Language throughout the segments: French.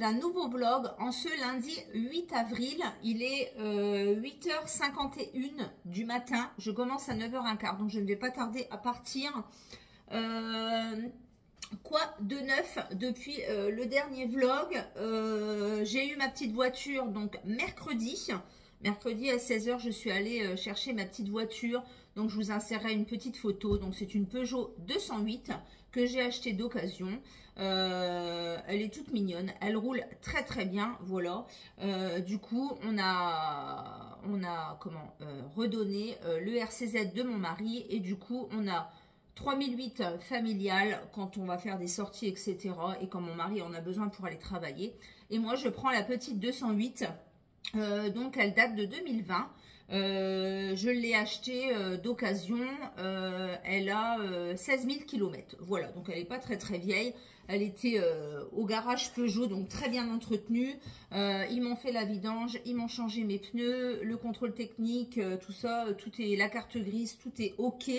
d'un nouveau vlog en ce lundi 8 avril. Il est 8h51 du matin. Je commence à 9h15, donc je ne vais pas tarder à partir. Quoi de neuf depuis le dernier vlog? J'ai eu ma petite voiture donc mercredi. Mercredi à 16h, je suis allée chercher ma petite voiture. Donc, je vous insérerai une petite photo. Donc, c'est une Peugeot 208 que j'ai achetée d'occasion. Elle est toute mignonne. Elle roule très, très bien. Voilà. Du coup, on a redonné le RCZ de mon mari. Et du coup, on a 3008 familiales quand on va faire des sorties, etc. Et quand mon mari en a besoin pour aller travailler. Et moi, je prends la petite 208. Donc elle date de 2020. Je l'ai achetée d'occasion. Elle a 16 000 km. Voilà, donc elle n'est pas très très vieille. Elle était au garage Peugeot, donc très bien entretenue. Ils m'ont fait la vidange, ils m'ont changé mes pneus, le contrôle technique, tout ça, tout est la carte grise, tout est ok.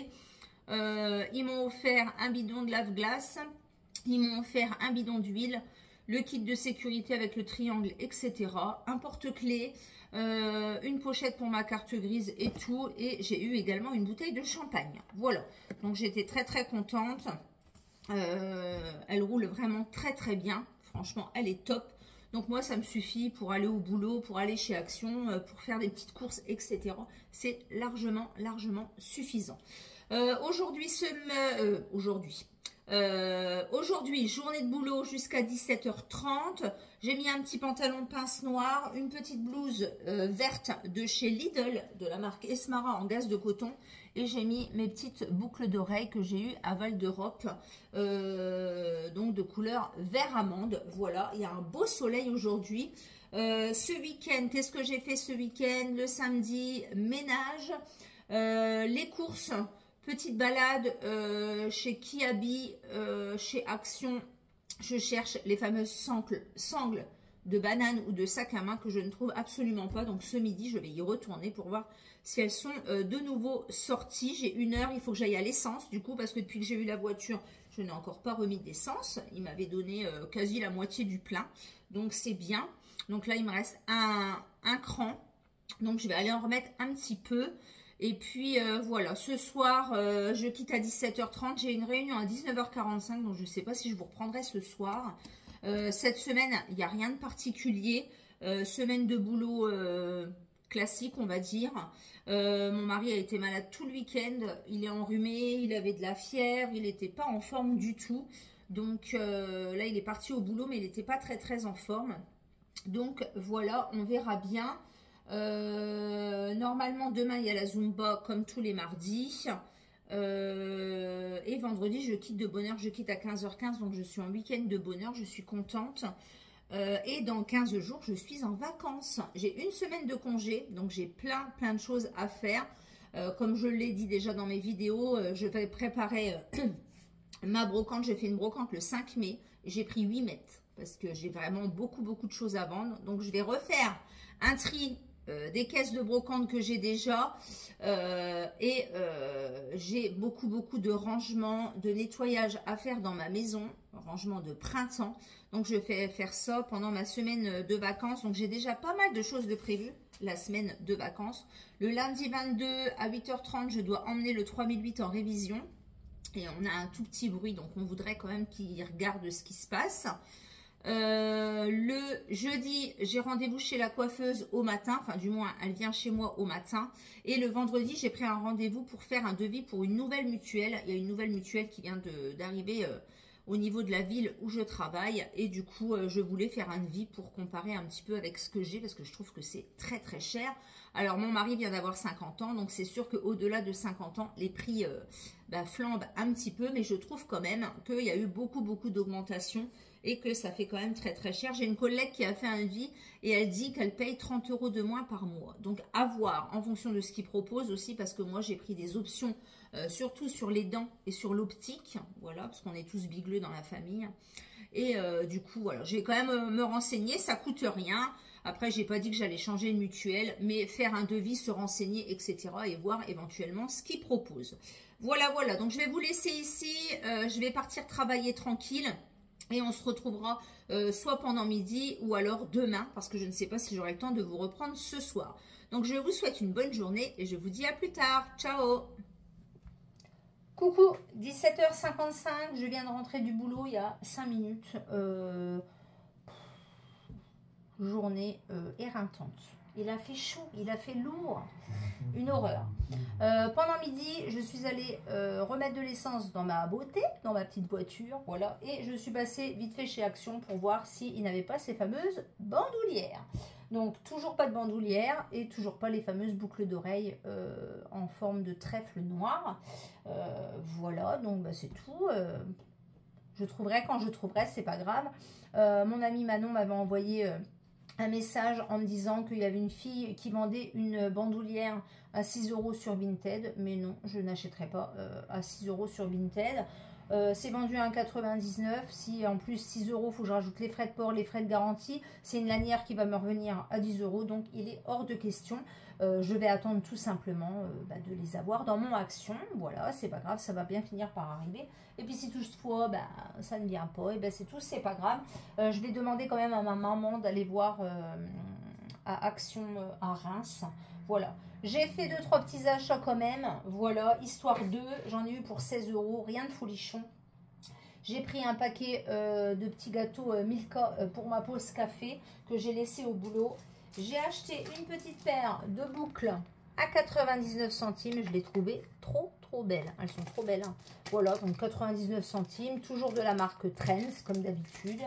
Ils m'ont offert un bidon de lave-glace, ils m'ont offert un bidon d'huile, le kit de sécurité avec le triangle, etc. Un porte-clés, une pochette pour ma carte grise et tout. Et j'ai eu également une bouteille de champagne. Voilà. Donc j'étais très très contente. Elle roule vraiment très très bien. Franchement, elle est top. Donc moi, ça me suffit pour aller au boulot, pour aller chez Action, pour faire des petites courses, etc. C'est largement suffisant. Aujourd'hui, journée de boulot jusqu'à 17h30. J'ai mis un petit pantalon pince noir, une petite blouse verte de chez Lidl, de la marque Esmara en gaze de coton. Et j'ai mis mes petites boucles d'oreilles que j'ai eues à Val d'Europe, donc de couleur vert amande. Voilà, il y a un beau soleil aujourd'hui. Ce week-end, qu'est-ce que j'ai fait ce week-end? Le samedi, ménage, les courses. Petite balade chez Kiabi, chez Action. Je cherche les fameuses sangles de banane ou de sac à main que je ne trouve absolument pas. Donc ce midi, je vais y retourner pour voir si elles sont de nouveau sorties. J'ai 1 heure, il faut que j'aille à l'essence du coup parce que depuis que j'ai eu la voiture, je n'ai encore pas remis d'essence. Il m'avait donné quasi la moitié du plein. Donc c'est bien. Donc là, il me reste un cran. Donc je vais aller en remettre un petit peu. Et puis voilà, ce soir, je quitte à 17h30. J'ai une réunion à 19h45, donc je ne sais pas si je vous reprendrai ce soir. Cette semaine, il n'y a rien de particulier. Semaine de boulot classique, on va dire. Mon mari a été malade tout le week-end. Il est enrhumé, il avait de la fièvre, il n'était pas en forme du tout. Donc là, il est parti au boulot, mais il n'était pas très très en forme. Donc voilà, on verra bien. Normalement demain il y a la Zumba comme tous les mardis et vendredi je quitte de bonne heure, je quitte à 15h15, donc je suis en week-end de bonne heure, je suis contente. Et dans 15 jours je suis en vacances, j'ai 1 semaine de congé, donc j'ai plein de choses à faire. Comme je l'ai dit déjà dans mes vidéos, je vais préparer ma brocante. J'ai fait une brocante le 5 mai, j'ai pris 8 mètres parce que j'ai vraiment beaucoup de choses à vendre, donc je vais refaire un tri des caisses de brocante que j'ai déjà j'ai beaucoup de rangements, de nettoyage à faire dans ma maison, rangement de printemps. Donc je vais faire ça pendant ma semaine de vacances. Donc j'ai déjà pas mal de choses de prévues la semaine de vacances. Le lundi 22 à 8h30, je dois emmener le 3008 en révision. Et on a un tout petit bruit, donc on voudrait quand même qu'il regarde ce qui se passe. Le jeudi, j'ai rendez-vous chez la coiffeuse au matin, enfin du moins elle vient chez moi au matin. Et le vendredi, j'ai pris un rendez-vous pour faire un devis pour une nouvelle mutuelle. Il y a une nouvelle mutuelle qui vient d'arriver au niveau de la ville où je travaille. Et du coup, je voulais faire un devis pour comparer un petit peu avec ce que j'ai parce que je trouve que c'est très cher. Alors mon mari vient d'avoir 50 ans, donc c'est sûr qu'au-delà de 50 ans, les prix flambent un petit peu. Mais je trouve quand même qu'il y a eu beaucoup d'augmentation et que ça fait quand même très cher. J'ai une collègue qui a fait un devis et elle dit qu'elle paye 30 € de moins par mois. Donc à voir en fonction de ce qu'ils proposent aussi, parce que moi j'ai pris des options surtout sur les dents et sur l'optique, voilà, parce qu'on est tous bigleux dans la famille. Et du coup voilà, je vais quand même me renseigner, ça coûte rien. Après, j'ai pas dit que j'allais changer une mutuelle, mais faire un devis, se renseigner, etc. et voir éventuellement ce qu'ils proposent. Voilà, donc je vais vous laisser ici. Je vais partir travailler tranquille. Et on se retrouvera soit pendant midi ou alors demain, parce que je ne sais pas si j'aurai le temps de vous reprendre ce soir. Donc je vous souhaite une bonne journée et je vous dis à plus tard. Ciao! Coucou, 17h55, je viens de rentrer du boulot il y a 5 minutes. Journée éreintante. Il a fait chaud, il a fait lourd, une horreur. Pendant midi, je suis allée remettre de l'essence dans ma beauté, dans ma petite voiture, voilà. Et je suis passée vite fait chez Action pour voir s'ils n'avaient pas ces fameuses bandoulières. Donc, toujours pas de bandoulières et toujours pas les fameuses boucles d'oreilles en forme de trèfle noir. Voilà, donc bah, c'est tout. Je trouverai quand je trouverai, c'est pas grave. Mon amie Manon m'avait envoyé un message en me disant qu'il y avait une fille qui vendait une bandoulière à 6 € sur Vinted, mais non, je n'achèterai pas à 6 € sur Vinted. C'est vendu à 1,99 €. Si en plus 6 €, il faut que je rajoute les frais de port, les frais de garantie. C'est une lanière qui va me revenir à 10 €, donc il est hors de question. Je vais attendre tout simplement de les avoir dans mon Action. Voilà, c'est pas grave, ça va bien finir par arriver. Et puis si toutefois ça ne vient pas, et c'est tout, c'est pas grave. Je vais demander quand même à ma maman d'aller voir à Action à Reims. Voilà. J'ai fait 2-3 petits achats quand même. Voilà, histoire de. J'en ai eu pour 16 €, rien de folichon. J'ai pris un paquet de petits gâteaux Milka pour ma pause café que j'ai laissé au boulot. J'ai acheté une petite paire de boucles à 99 centimes. Je l'ai trouvée trop belle. Elles sont trop belles. Hein. Voilà, donc 99 centimes. Toujours de la marque Trends, comme d'habitude.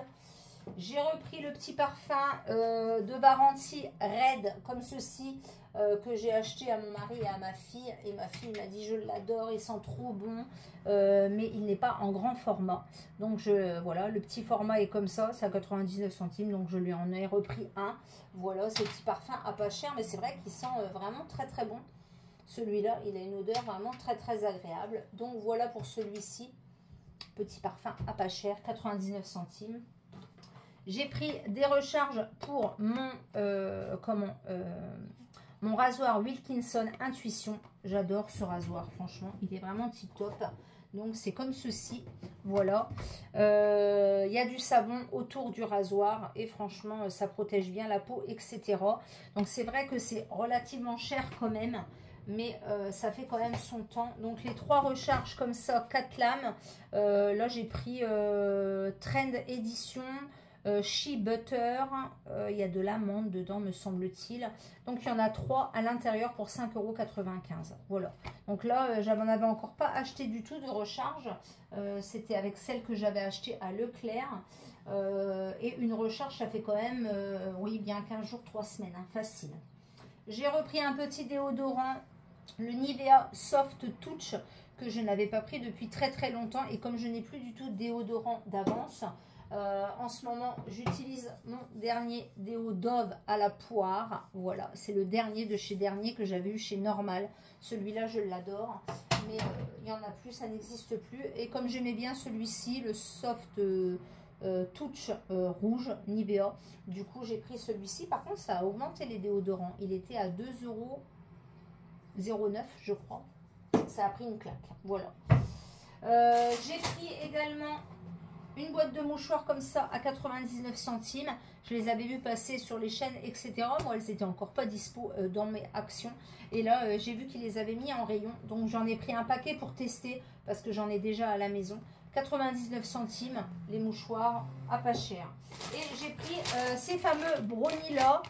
J'ai repris le petit parfum de Varanti Red, comme ceci, que j'ai acheté à mon mari et à ma fille. Et ma fille m'a dit, je l'adore, il sent trop bon, mais il n'est pas en grand format. Donc voilà, le petit format est comme ça, c'est à 99 centimes, donc je lui en ai repris un. Voilà, ce petit parfum à pas cher, mais c'est vrai qu'il sent vraiment très bon. Celui-là, il a une odeur vraiment très agréable. Donc voilà pour celui-ci, petit parfum à pas cher, 99 centimes. J'ai pris des recharges pour mon, mon rasoir Wilkinson Intuition. J'adore ce rasoir, franchement. Il est vraiment tip top. Donc, c'est comme ceci. Voilà. Il y a du savon autour du rasoir. Et franchement, ça protège bien la peau, etc. Donc, c'est vrai que c'est relativement cher quand même. Mais ça fait quand même son temps. Donc, les 3 recharges comme ça, 4 lames. Là, j'ai pris Trend Edition. Shea Butter, il y a de l'amande dedans me semble-t-il. Donc il y en a 3 à l'intérieur pour 5,95 €. Voilà. Donc là, je n'en avais encore pas acheté du tout de recharge. C'était avec celle que j'avais achetée à Leclerc. Et une recharge, ça fait quand même, oui, bien 15 jours, 3 semaines, hein, facile. J'ai repris un petit déodorant, le Nivea Soft Touch, que je n'avais pas pris depuis très longtemps. Et comme je n'ai plus du tout de déodorant d'avance, en ce moment, j'utilise mon dernier déo Dove à la poire. Voilà, c'est le dernier de chez Dernier que j'avais eu chez Normal. Celui-là, je l'adore. Mais il n'y en a plus, ça n'existe plus. Et comme j'aimais bien celui-ci, le Soft Touch rouge Nivea, du coup, j'ai pris celui-ci. Par contre, ça a augmenté les déodorants. Il était à 2,09 €, je crois. Ça a pris une claque. Voilà. J'ai pris également une boîte de mouchoirs comme ça à 99 centimes. Je les avais vus passer sur les chaînes, etc. Moi, elles n'étaient encore pas dispo dans mes actions. Et là, j'ai vu qu'ils les avaient mis en rayon. Donc, j'en ai pris un paquet pour tester parce que j'en ai déjà à la maison. 99 centimes, les mouchoirs à pas cher. Et j'ai pris ces fameux brownies là,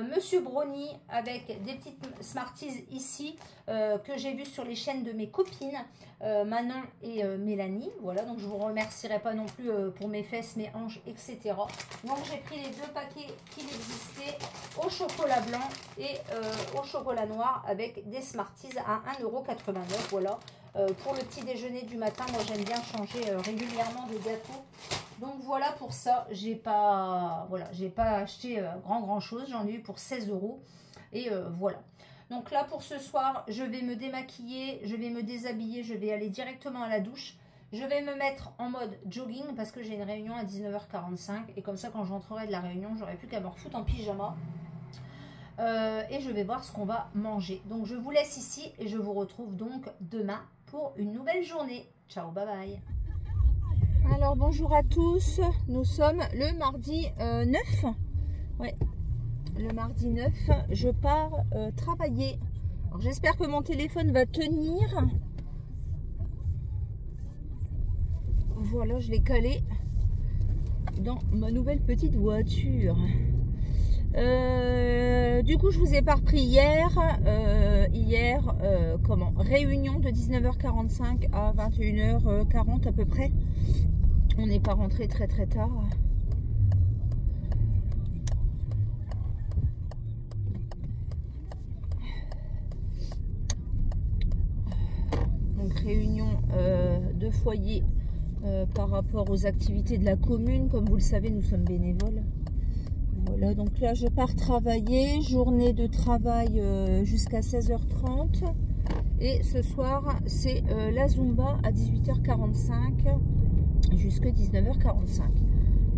Monsieur Brownie, avec des petites Smarties ici, que j'ai vu sur les chaînes de mes copines, Manon et Mélanie. Voilà, donc je vous remercierai pas non plus pour mes fesses, mes hanches, etc. Donc j'ai pris les 2 paquets qui existaient au chocolat blanc et au chocolat noir avec des Smarties à 1,89 €. Voilà. Pour le petit déjeuner du matin, moi j'aime bien changer régulièrement de gâteau. Donc voilà pour ça, j'ai pas acheté grand chose, j'en ai eu pour 16 € et voilà. Donc là pour ce soir, je vais me démaquiller, je vais me déshabiller, je vais aller directement à la douche. Je vais me mettre en mode jogging parce que j'ai une réunion à 19h45 et comme ça quand j'entrerai de la réunion, j'aurai plus qu'à me refoutre en pyjama. Et je vais voir ce qu'on va manger. Donc je vous laisse ici et je vous retrouve donc demain pour une nouvelle journée. Ciao, bye bye. Alors bonjour à tous, nous sommes le mardi 9. Ouais, le mardi 9, je pars travailler. J'espère que mon téléphone va tenir. Voilà, je l'ai calé dans ma nouvelle petite voiture. Du coup, je vous ai pas repris hier. Réunion de 19h45 à 21h40 à peu près. On n'est pas rentré très tard. Donc réunion de foyer par rapport aux activités de la commune. Comme vous le savez, nous sommes bénévoles. Voilà, donc là je pars travailler, journée de travail jusqu'à 16h30 et ce soir c'est la Zumba à 18h45 jusqu'à 19h45.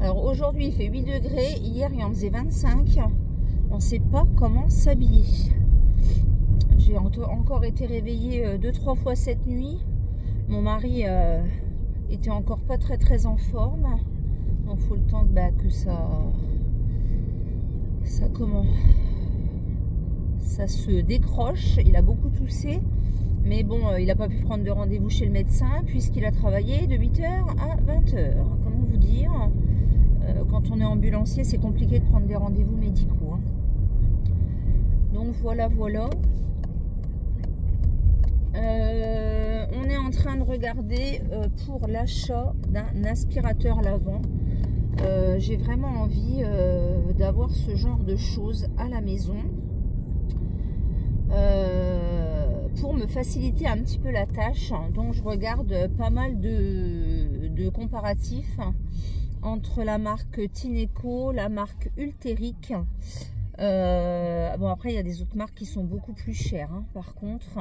Alors aujourd'hui il fait 8 degrés, hier il en faisait 25, on ne sait pas comment s'habiller. J'ai encore été réveillée 2-3 fois cette nuit, mon mari était encore pas très en forme, donc il faut le temps que ça se décroche. Il a beaucoup toussé, mais bon, il n'a pas pu prendre de rendez-vous chez le médecin puisqu'il a travaillé de 8h à 20h. Comment vous dire, quand on est ambulancier, c'est compliqué de prendre des rendez-vous médicaux, hein. Donc voilà. On est en train de regarder pour l'achat d'un aspirateur lavant. J'ai vraiment envie d'avoir ce genre de choses à la maison pour me faciliter un petit peu la tâche. Donc je regarde pas mal de comparatifs entre la marque Tineco, la marque Ulteric. Bon, après il y a des autres marques qui sont beaucoup plus chères, hein, par contre.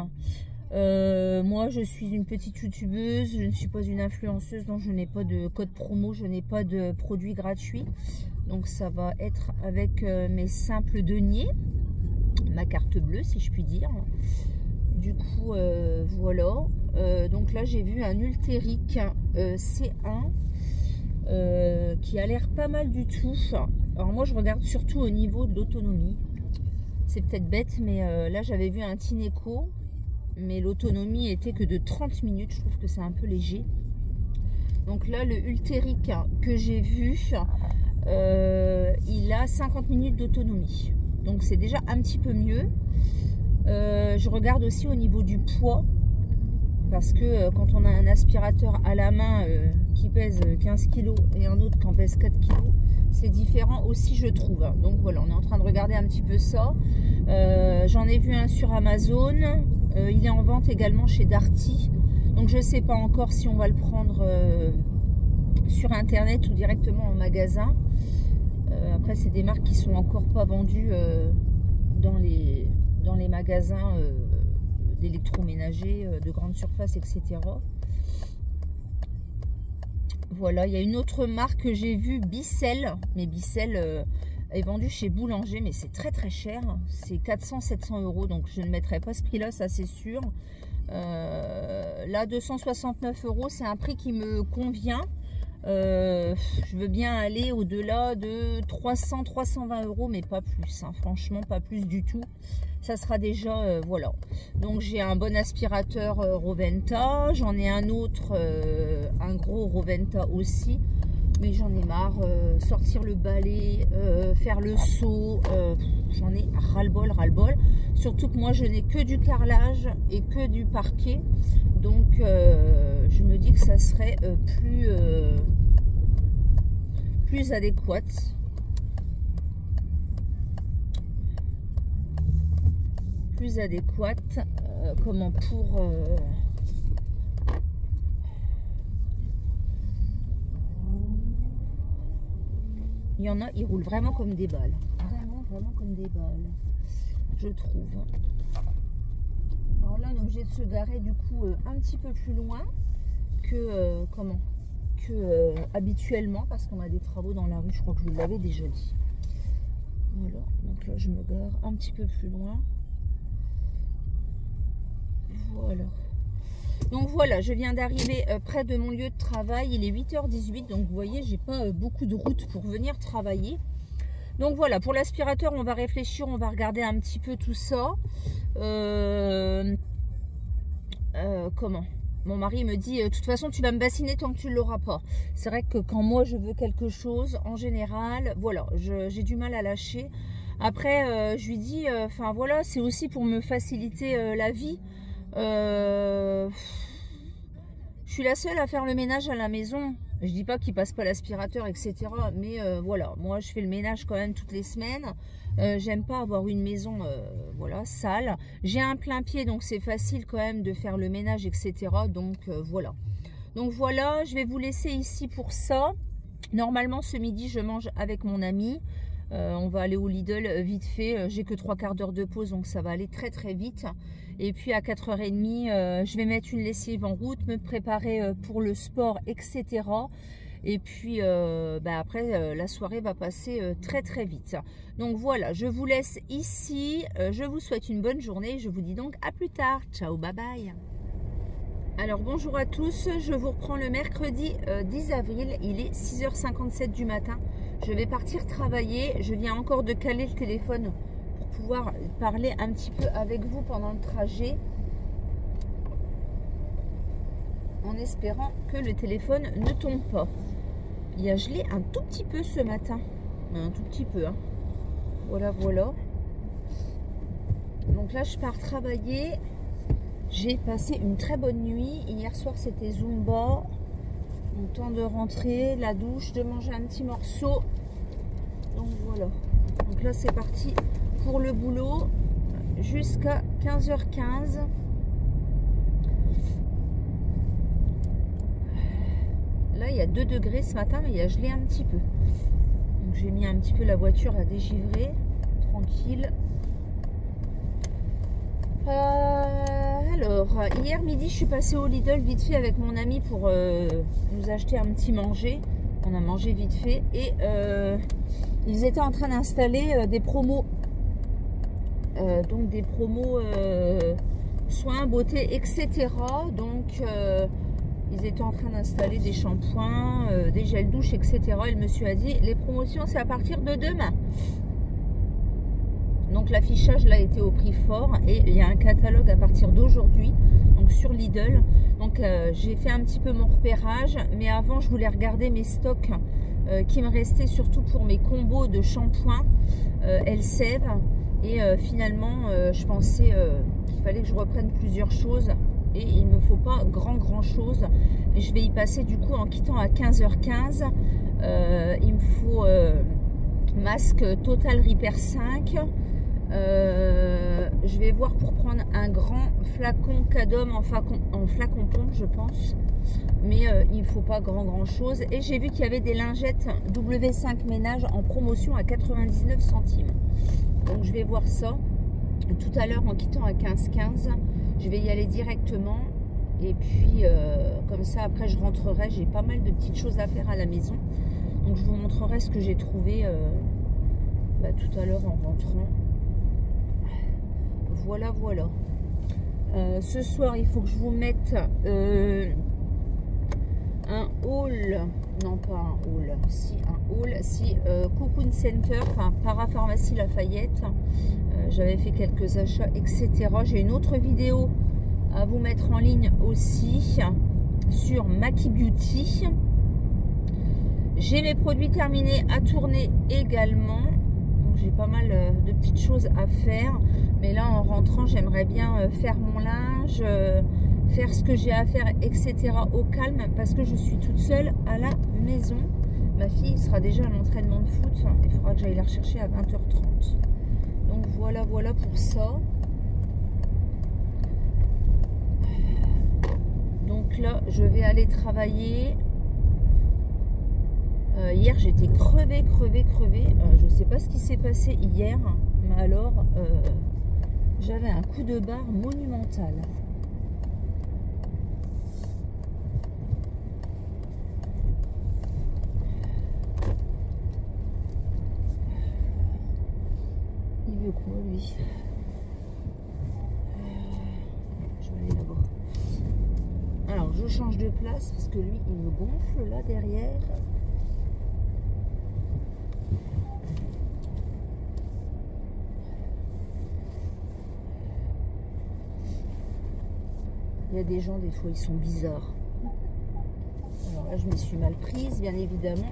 Moi je suis une petite youtubeuse, je ne suis pas une influenceuse, donc je n'ai pas de code promo, je n'ai pas de produits gratuits, donc ça va être avec mes simples deniers, ma carte bleue si je puis dire. Du coup voilà, donc là j'ai vu un Ulteric C1 qui a l'air pas mal du tout. Alors moi je regarde surtout au niveau de l'autonomie, c'est peut-être bête, mais là j'avais vu un Tineco, mais l'autonomie était que de 30 minutes. Je trouve que c'est un peu léger. Donc là le Ulteric que j'ai vu, il a 50 minutes d'autonomie, donc c'est déjà un petit peu mieux. Je regarde aussi au niveau du poids, parce que quand on a un aspirateur à la main qui pèse 15 kg et un autre qui en pèse 4 kg, c'est différent aussi, je trouve. Donc voilà, on est en train de regarder un petit peu ça. J'en ai vu un sur Amazon, il est en vente également chez Darty, donc je ne sais pas encore si on va le prendre sur internet ou directement en magasin. Après c'est des marques qui sont encore pas vendues dans les magasins d'électroménager, de grande surface, etc. Voilà, il y a une autre marque que j'ai vue, Bissell, mais Bissell est vendu chez Boulanger, mais c'est très cher, c'est 400-700 €, donc je ne mettrai pas ce prix là, ça c'est sûr. Là 269 €, c'est un prix qui me convient. Je veux bien aller au-delà de 300-320 €, mais pas plus, hein, franchement pas plus du tout. Ça sera déjà voilà. Donc j'ai un bon aspirateur Roventa, j'en ai un autre, un gros Roventa aussi, mais j'en ai marre. Sortir le balai, faire le seau, j'en ai ras-le-bol. Surtout que moi je n'ai que du carrelage et que du parquet, donc je me dis que ça serait plus adéquat. Comment pour il y en a, ils roulent vraiment comme des balles, vraiment comme des balles, je trouve. Alors là on est obligé de se garer du coup un petit peu plus loin que habituellement, parce qu'on a des travaux dans la rue, je crois que je vous l'avais déjà dit. Voilà, donc là je me gare un petit peu plus loin. Voilà. Donc voilà, je viens d'arriver près de mon lieu de travail. Il est 8h18, donc vous voyez, j'ai pas beaucoup de route pour venir travailler. Donc voilà, pour l'aspirateur, on va réfléchir, on va regarder un petit peu tout ça. Comment? Mon mari me dit, de toute façon, tu vas me bassiner tant que tu ne l'auras pas. C'est vrai que quand moi, je veux quelque chose, en général, voilà, j'ai du mal à lâcher. Après, je lui dis, enfin voilà, c'est aussi pour me faciliter la vie. Je suis la seule à faire le ménage à la maison. Je dis pas qu'il passe pas l'aspirateur, etc. Mais voilà, moi, je fais le ménage quand même toutes les semaines. J'aime pas avoir une maison voilà, sale. J'ai un plein pied, donc c'est facile quand même de faire le ménage, etc. Donc voilà. Donc voilà, je vais vous laisser ici pour ça. Normalement, ce midi, je mange avec mon ami. On va aller au Lidl vite fait. J'ai que 3/4 d'heure de pause, donc ça va aller très très vite. Et puis à 4h30, je vais mettre une lessive en route, me préparer pour le sport, etc. Et puis après, la soirée va passer très très vite. Donc voilà, je vous laisse ici. Je vous souhaite une bonne journée. Je vous dis donc à plus tard. Ciao, bye bye. Alors bonjour à tous, je vous reprends le mercredi 10 avril. Il est 6h57 du matin. Je vais partir travailler. Je viens encore de caler le téléphone pour pouvoir parler un petit peu avec vous pendant le trajet. En espérant que le téléphone ne tombe pas. Il a gelé un tout petit peu ce matin. Un tout petit peu. Hein. Voilà, voilà. Donc là, je pars travailler. J'ai passé une très bonne nuit. Hier soir, c'était Zumba. Donc, temps de rentrer, la douche, de manger un petit morceau. Donc voilà. Donc là, c'est parti pour le boulot jusqu'à 15h15. Là, il y a 2 degrés ce matin, mais il a gelé un petit peu. Donc, j'ai mis un petit peu la voiture à dégivrer. Tranquille. Alors, hier midi, je suis passée au Lidl vite fait avec mon ami pour nous acheter un petit manger. On a mangé vite fait. Et ils étaient en train d'installer des promos. Donc, des promos soins, beauté, etc. Donc... ils étaient en train d'installer des shampoings, des gels douche, etc. Et le monsieur a dit, les promotions, c'est à partir de demain. Donc l'affichage là était au prix fort. Et il y a un catalogue à partir d'aujourd'hui, donc sur Lidl. Donc j'ai fait un petit peu mon repérage. Mais avant, je voulais regarder mes stocks qui me restaient, surtout pour mes combos de shampoing Elseve. Et finalement, je pensais qu'il fallait que je reprenne plusieurs choses. Et il ne me faut pas grand chose. Je vais y passer du coup en quittant à 15h15. Il me faut masque Total Repair 5. Je vais voir pour prendre un grand flacon Cadom en flacon pompe, je pense. Mais il ne faut pas grand chose. Et j'ai vu qu'il y avait des lingettes W5 ménage en promotion à 99 centimes. Donc je vais voir ça tout à l'heure en quittant à 15h15. Je vais y aller directement. Et puis comme ça après je rentrerai. J'ai pas mal de petites choses à faire à la maison. Donc je vous montrerai ce que j'ai trouvé tout à l'heure en rentrant. Voilà, voilà. Ce soir, il faut que je vous mette un haul. Non, pas un haul. Si, un haul. Si, Cocoon Center, enfin, Parapharmacie Lafayette. J'avais fait quelques achats, etc. J'ai une autre vidéo à vous mettre en ligne aussi sur Maki Beauty. J'ai mes produits terminés à tourner également. J'ai pas mal de petites choses à faire. Mais là, en rentrant, j'aimerais bien faire mon linge, faire ce que j'ai à faire, etc. au calme. Parce que je suis toute seule à la maison. Ma fille sera déjà à l'entraînement de foot. Il faudra que j'aille la rechercher à 20h30. Donc voilà, voilà pour ça. Donc là, je vais aller travailler. Hier, j'étais crevée. Je ne sais pas ce qui s'est passé hier. Mais alors, j'avais un coup de barre monumental. Il veut quoi, lui? Je vais aller là-bas. je change de place parce que lui, il me gonfle là derrière. Il y a des gens, des fois, ils sont bizarres. Alors là, je me suis mal prise, bien évidemment.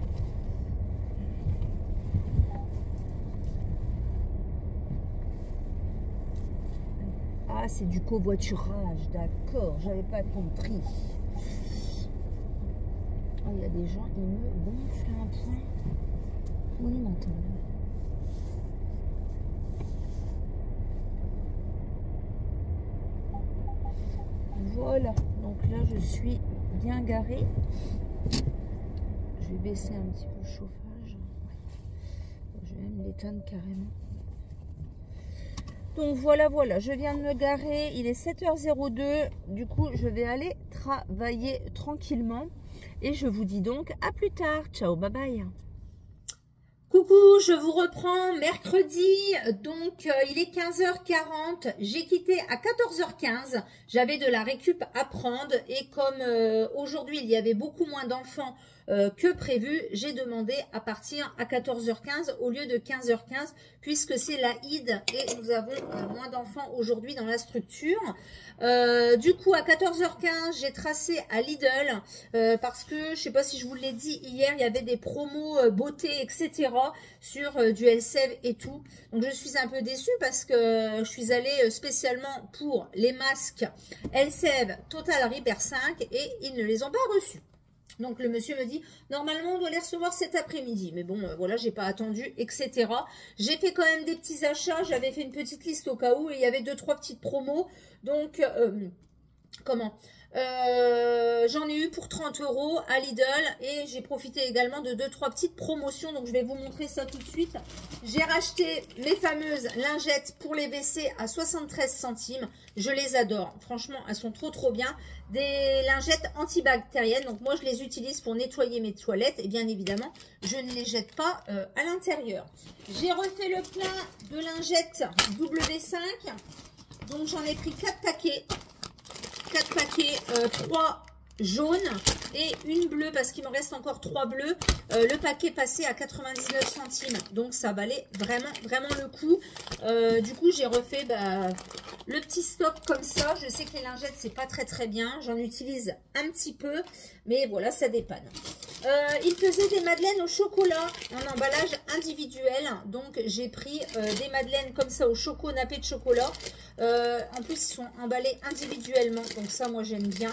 Ah, c'est du covoiturage, d'accord, j'avais pas compris. Oh, il y a des gens, ils me gonflent un point monumental. Voilà, donc là je suis bien garée. Je vais baisser un petit peu le chauffage. Je vais même l'éteindre carrément. Donc voilà, je viens de me garer, il est 7h02, du coup je vais aller travailler tranquillement et je vous dis donc à plus tard, ciao, bye bye. Coucou, je vous reprends mercredi, donc il est 15h40, j'ai quitté à 14h15, j'avais de la récup à prendre et comme aujourd'hui il y avait beaucoup moins d'enfants que prévu, j'ai demandé à partir à 14h15 au lieu de 15h15 puisque c'est la Eid et nous avons moins d'enfants aujourd'hui dans la structure. Du coup à 14h15 j'ai tracé à Lidl parce que je sais pas si je vous l'ai dit hier, il y avait des promos beauté etc sur du Elseve et tout. Donc je suis un peu déçue parce que je suis allée spécialement pour les masques Elseve Total Repair 5 et ils ne les ont pas reçus. Donc le monsieur me dit, normalement on doit les recevoir cet après-midi. Mais bon, voilà, j'ai pas attendu, etc. J'ai fait quand même des petits achats. J'avais fait une petite liste au cas où et il y avait 2-3 petites promos. Donc, j'en ai eu pour 30 € à Lidl et j'ai profité également de 2-3 petites promotions. Donc je vais vous montrer ça tout de suite. J'ai racheté mes fameuses lingettes pour les WC à 73 centimes. Je les adore. Franchement, elles sont trop bien. Des lingettes antibactériennes. Donc moi je les utilise pour nettoyer mes toilettes. Et bien évidemment, je ne les jette pas à l'intérieur. J'ai refait le plein de lingettes W5. Donc j'en ai pris 4 paquets. 4 paquets, 3 jaunes et une bleue parce qu'il me reste encore 3 bleus. Le paquet passé à 99 centimes. Donc ça valait vraiment le coup. Du coup j'ai refait le petit stock comme ça. Je sais que les lingettes c'est pas très bien. J'en utilise un petit peu. Mais voilà, ça dépanne. Il faisait des madeleines au chocolat en emballage individuel. Donc j'ai pris des madeleines comme ça au choco, nappé de chocolat. En plus ils sont emballés individuellement. Donc ça moi j'aime bien.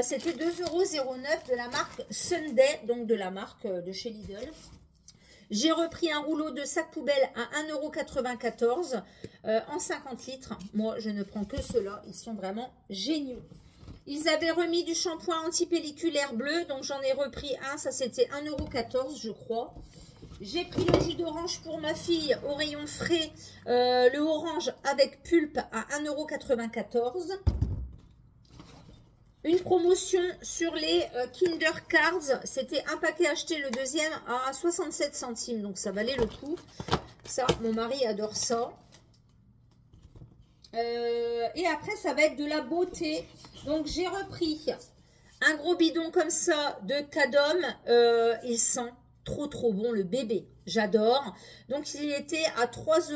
C'était 2,09 € de la marque Sunday. Donc de la marque de chez Lidl. J'ai repris un rouleau de sac poubelle à 1,94 € en 50 litres. Moi je ne prends que ceux-là. Ils sont vraiment géniaux. Ils avaient remis du shampoing antipelliculaire bleu, donc j'en ai repris un, ça c'était 1,14 € je crois. J'ai pris le jus d'orange pour ma fille au rayon frais, le orange avec pulpe à 1,94 €. Une promotion sur les Kinder Cards, c'était un paquet acheté, le deuxième à 67 centimes, donc ça valait le coup. Ça, mon mari adore ça. Et après ça va être de la beauté. Donc j'ai repris un gros bidon comme ça de Cadom. Il sent trop bon le bébé. J'adore. Donc il était à 3,57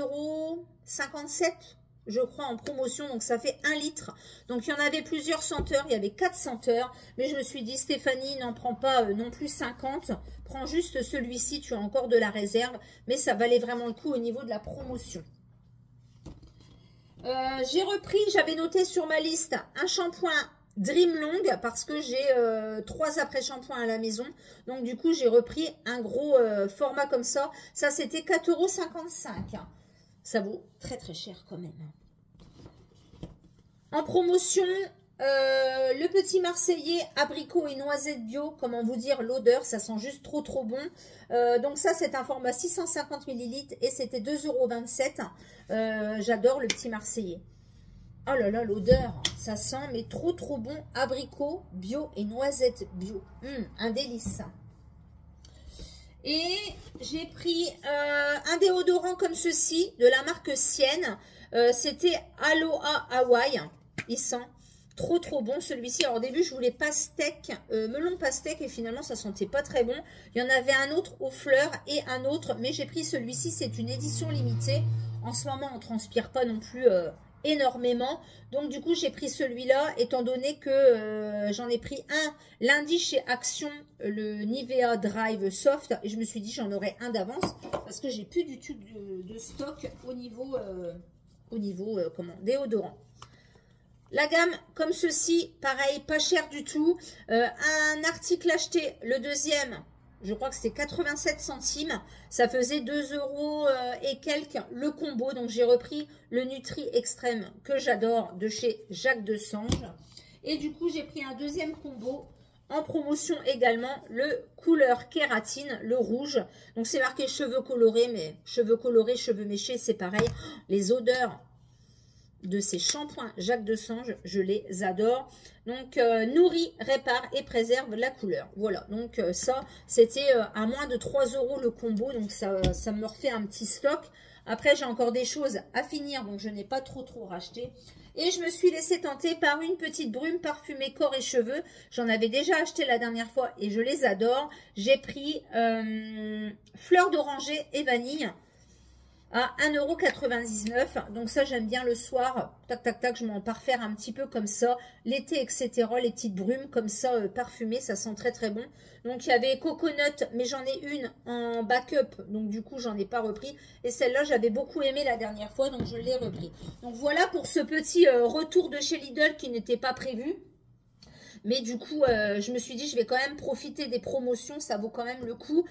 € je crois en promotion. Donc ça fait 1 litre. Donc il y en avait plusieurs senteurs. Il y avait 4 senteurs. Mais je me suis dit Stéphanie n'en prends pas non plus 50. Prends juste celui-ci. Tu as encore de la réserve. Mais ça valait vraiment le coup au niveau de la promotion. J'ai repris, j'avais noté sur ma liste un shampoing Dream Long parce que j'ai 3 après-shampoings à la maison. Donc du coup j'ai repris un gros format comme ça. Ça c'était 4,55 €. Ça vaut très cher quand même. En promotion, le petit Marseillais abricot et noisette bio. Comment vous dire l'odeur, ça sent juste trop bon. Donc ça c'est un format 650 ml et c'était 2,27 €. J'adore le petit Marseillais. Oh là là, l'odeur, ça sent mais trop bon. Abricot bio et noisette bio. Un délice. Et j'ai pris un déodorant comme ceci de la marque Sienne. C'était Aloha Hawaii. Il sent Trop trop bon celui-ci. Alors au début je voulais pastèque, melon pastèque et finalement ça sentait pas très bon. Il y en avait un autre aux fleurs et un autre, mais j'ai pris celui-ci, c'est une édition limitée. En ce moment on transpire pas non plus énormément, donc du coup j'ai pris celui-là étant donné que j'en ai pris un lundi chez Action, le Nivea Drive Soft, et je me suis dit j'en aurais un d'avance parce que j'ai plus du tout de stock au niveau comment, déodorant. La gamme comme ceci, pareil, pas cher du tout. Un article acheté, le deuxième, je crois que c'était 87 centimes. Ça faisait 2 euros et quelques le combo. Donc j'ai repris le Nutri Extrême que j'adore de chez Jacques Desange. Et du coup j'ai pris un deuxième combo en promotion également, le couleur kératine, le rouge. Donc c'est marqué cheveux colorés, mais cheveux colorés, cheveux méchés, c'est pareil. Les odeurs de ces shampoings Jacques Desange, je les adore. Donc nourrit, répare et préserve la couleur. Voilà, donc ça c'était à moins de 3 euros le combo, donc ça me refait un petit stock. Après j'ai encore des choses à finir, donc je n'ai pas trop racheté. Et je me suis laissée tenter par une petite brume parfumée corps et cheveux. J'en avais déjà acheté la dernière fois et je les adore. J'ai pris fleur d'oranger et vanille à 1,99 €. Donc ça, j'aime bien le soir. Tac, tac, tac, je m'en parfaire un petit peu comme ça. L'été, etc. Les petites brumes comme ça, parfumées, ça sent très, très bon. Donc il y avait coconut, mais j'en ai une en backup. Donc du coup, j'en ai pas repris. Et celle-là, j'avais beaucoup aimé la dernière fois, donc je l'ai repris. Donc voilà pour ce petit retour de chez Lidl qui n'était pas prévu. Mais du coup, je me suis dit, je vais quand même profiter des promotions. Ça vaut quand même le coup.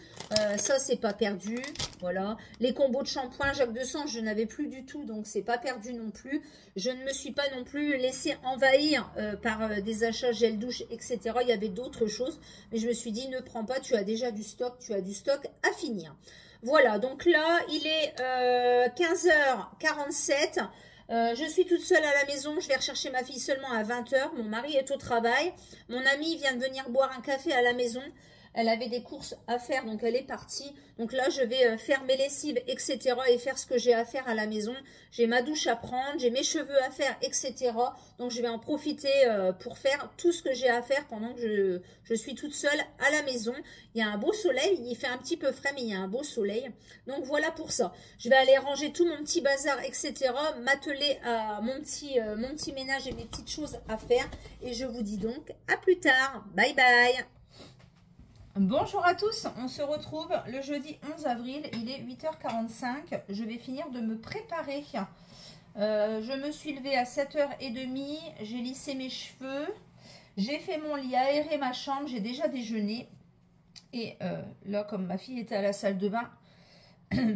Ça, c'est pas perdu. Voilà. Les combos de shampoing Jacques Desange, je n'avais plus du tout. Donc, c'est pas perdu non plus. Je ne me suis pas non plus laissé envahir par des achats gel douche, etc. Il y avait d'autres choses. Mais je me suis dit, ne prends pas. Tu as déjà du stock. Tu as du stock à finir. Voilà. Donc là, il est 15h47. Je suis toute seule à la maison, je vais rechercher ma fille seulement à 20 h. Mon mari est au travail. Mon amie vient de venir boire un café à la maison. Elle avait des courses à faire, donc elle est partie. Donc là, je vais faire mes lessives, etc. et faire ce que j'ai à faire à la maison. J'ai ma douche à prendre, j'ai mes cheveux à faire, etc. Donc je vais en profiter pour faire tout ce que j'ai à faire pendant que je suis toute seule à la maison. Il y a un beau soleil, il fait un petit peu frais, mais il y a un beau soleil. Donc voilà pour ça. Je vais aller ranger tout mon petit bazar, etc. M'atteler à mon petit ménage et mes petites choses à faire. Et je vous dis donc à plus tard. Bye bye. Bonjour à tous, on se retrouve le jeudi 11 avril, il est 8h45, je vais finir de me préparer. Je me suis levée à 7h30, j'ai lissé mes cheveux, j'ai fait mon lit, aéré ma chambre, j'ai déjà déjeuné. Et là, comme ma fille était à la salle de bain, je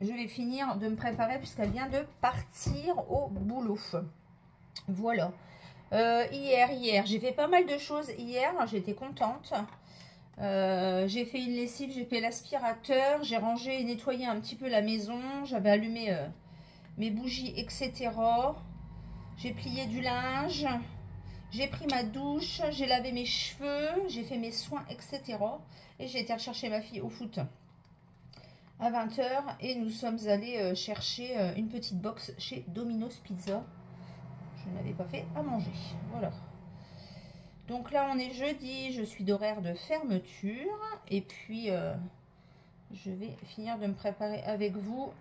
vais finir de me préparer puisqu'elle vient de partir au boulot. Voilà. Hier, j'ai fait pas mal de choses hier, j'étais contente. J'ai fait une lessive, j'ai fait l'aspirateur, j'ai rangé et nettoyé un petit peu la maison, j'avais allumé mes bougies, etc. J'ai plié du linge, j'ai pris ma douche, j'ai lavé mes cheveux, j'ai fait mes soins, etc. Et j'ai été rechercher ma fille au foot à 20 h et nous sommes allés chercher une petite box chez Domino's Pizza. Je n'avais pas fait à manger, voilà. Donc là, on est jeudi, je suis d'horaire de fermeture. Et puis, je vais finir de me préparer avec vous.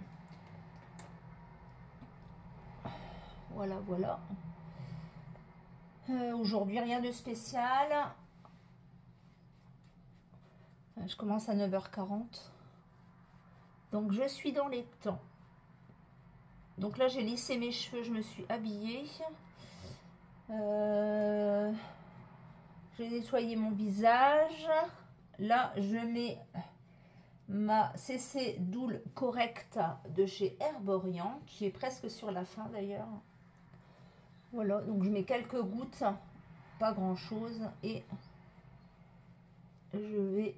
Voilà, voilà. Aujourd'hui, rien de spécial. Je commence à 9h40. Donc, je suis dans les temps. Donc là, j'ai lissé mes cheveux, je me suis habillée. J'ai nettoyé mon visage. Là, je mets ma CC Doule Correcta de chez Herborian, qui est presque sur la fin d'ailleurs. Voilà, donc je mets quelques gouttes, pas grand chose, et je vais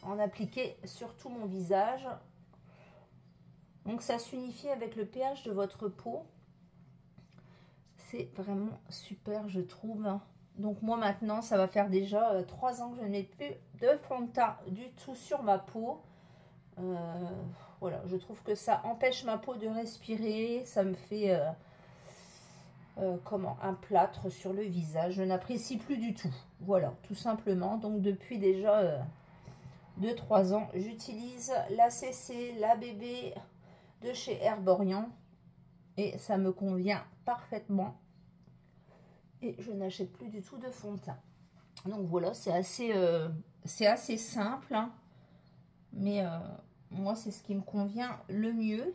en appliquer sur tout mon visage. Donc ça s'unifie avec le pH de votre peau. C'est vraiment super, je trouve. Donc moi maintenant, ça va faire déjà 3 ans que je n'ai plus de fond de teint du tout sur ma peau. Voilà, je trouve que ça empêche ma peau de respirer. Ça me fait comment, un plâtre sur le visage. Je n'apprécie plus du tout. Voilà, tout simplement. Donc depuis déjà 2-3 ans, j'utilise la CC, la bébé de chez Herborian. Et ça me convient parfaitement. Et je n'achète plus du tout de fond de teint. Donc voilà, c'est assez simple. Hein. Mais moi, c'est ce qui me convient le mieux.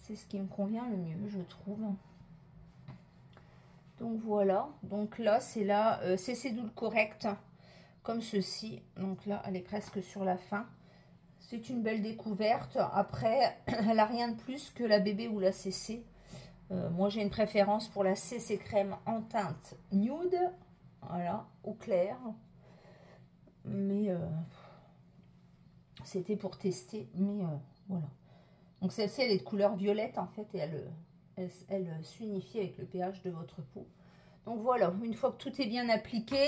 C'est ce qui me convient le mieux, je trouve. Donc voilà. Donc là, c'est la CC Doule Correct. Comme ceci. Donc là, elle est presque sur la fin. C'est une belle découverte. Après, elle n'a rien de plus que la bébé ou la CC. Moi, j'ai une préférence pour la CC crème en teinte nude. Voilà, au clair. Mais c'était pour tester. Mais voilà. Donc celle-ci, elle est de couleur violette en fait. Et elle s'unifie avec le pH de votre peau. Donc voilà, une fois que tout est bien appliqué,